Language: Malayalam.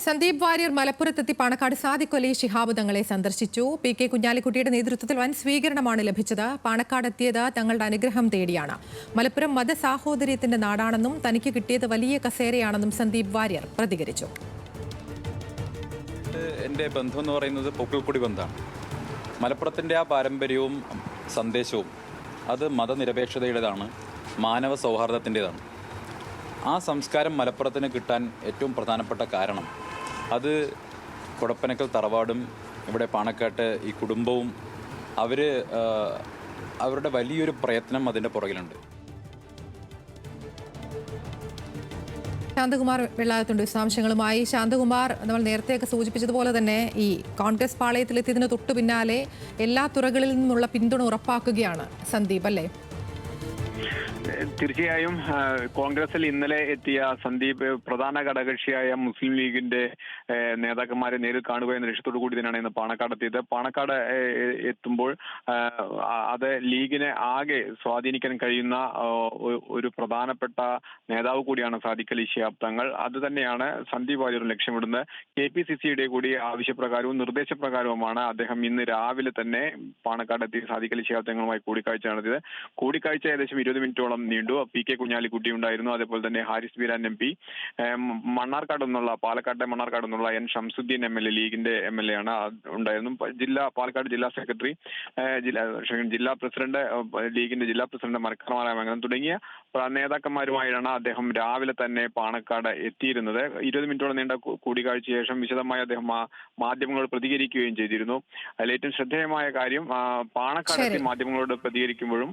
സന്ദീപ് വാര്യർ മലപ്പുറത്തെത്തി പാണക്കാട് സാദിഖ് അലി ശിഹാബ് തങ്ങളെ സന്ദർശിച്ചു. പി കെ കുഞ്ഞാലിക്കുട്ടിയുടെ നേതൃത്വത്തിൽ വൻ സ്വീകരണമാണ് ലഭിച്ചത്. പാണക്കാട് എത്തിയത് തങ്ങളുടെ അനുഗ്രഹം തേടിയാണ്. മലപ്പുറം മതസാഹോദര്യത്തിന്റെ നാടാണെന്നും തനിക്ക് കിട്ടിയത് വലിയ കസേരയാണെന്നും സന്ദീപ് വാര്യർ പ്രതികരിച്ചു. എൻ്റെ ബന്ധം എന്ന് പറയുന്നത് പൊക്കിൾക്കുടി ബന്ധമാണ്. മലപ്പുറത്തിൻ്റെ ആ പാരമ്പര്യവും സന്ദേശവും അത് മതനിരപേക്ഷതയുടേതാണ്, മാനവ സൗഹാർദ്ദത്തിൻ്റെതാണ്. ആ സംസ്കാരം മലപ്പുറത്തിന് കിട്ടാൻ ഏറ്റവും പ്രധാനപ്പെട്ട കാരണം അത് കൊടപ്പനക്കൽ തറവാടും ഇവിടെ പാണക്കാട്ട് ഈ കുടുംബവും അവരുടെ വലിയൊരു പ്രയത്നം അതിൻ്റെ പുറകിലുണ്ട്. ശാന്തകുമാർ വെള്ളായത്തുണ്ട് വിശദാംശങ്ങളുമായി. ശാന്തകുമാർ, നമ്മൾ നേരത്തെയൊക്കെ സൂചിപ്പിച്ചതുപോലെ തന്നെ ഈ കോൺഗ്രസ് പാളയത്തിലെത്തിയതിന് തൊട്ടു പിന്നാലെ എല്ലാ തുറകളിൽ നിന്നുള്ള പിന്തുണ ഉറപ്പാക്കുകയാണ് സന്ദീപ്, അല്ലേ? തീർച്ചയായും കോൺഗ്രസിൽ ഇന്നലെ എത്തിയ സന്ദീപ് പ്രധാന ഘടകകക്ഷിയായ മുസ്ലിം ലീഗിന്റെ നേതാക്കന്മാരെ നേരിൽ കാണുക എന്ന ലക്ഷ്യത്തോടു കൂടി തന്നെയാണ് ഇന്ന് പാണക്കാട് എത്തിയത്. പാണക്കാട് എത്തുമ്പോൾ അത് ലീഗിനെ ആകെ സ്വാധീനിക്കാൻ കഴിയുന്ന ഒരു പ്രധാനപ്പെട്ട നേതാവ് കൂടിയാണ് സാദിഖ് അലി ശിഹാബ് തങ്ങൾ. അത് തന്നെയാണ് സന്ദീപ് വാര്യർ ലക്ഷ്യമിടുന്നത്. KPCCയുടെ കൂടി ആവശ്യപ്രകാരവും നിർദ്ദേശപ്രകാരവുമാണ് അദ്ദേഹം ഇന്ന് രാവിലെ തന്നെ പാണക്കാട് എത്തി സാദിഖ് അലി ശിഹാബ് തങ്ങളുമായി കൂടിക്കാഴ്ച നടത്തിയത്. കൂടിക്കാഴ്ച ഏകദേശം 20 മിനിറ്റോളം നീണ്ടു. PK കുഞ്ഞാലിക്കുട്ടി ഉണ്ടായിരുന്നു, അതേപോലെ തന്നെ ഹാരിസ് ബീരാൻ MP, പാലക്കാട്ടെ മണ്ണാർക്കാട് നിന്നുള്ള N ഷംസുദ്ദീൻ MLA, ലീഗിന്റെ MLA ആണ് ഉണ്ടായിരുന്നു. പാലക്കാട് ജില്ലാ സെക്രട്ടറി, ജില്ലാ പ്രസിഡന്റ്, ലീഗിന്റെ ജില്ലാ പ്രസിഡന്റ് മരക്കറമാരാമംഗലം തുടങ്ങിയ നേതാക്കന്മാരുമായാണ് അദ്ദേഹം രാവിലെ തന്നെ പാണക്കാട് എത്തിയിരുന്നത്. 20 മിനിറ്റോളം നീണ്ട കൂടിക്കാഴ്ച ശേഷം വിശദമായി അദ്ദേഹം മാധ്യമങ്ങളോട് പ്രതികരിക്കുകയും ചെയ്തിരുന്നു. അതിൽ ഏറ്റവും ശ്രദ്ധേയമായ കാര്യം പാണക്കാട് മാധ്യമങ്ങളോട് പ്രതികരിക്കുമ്പോഴും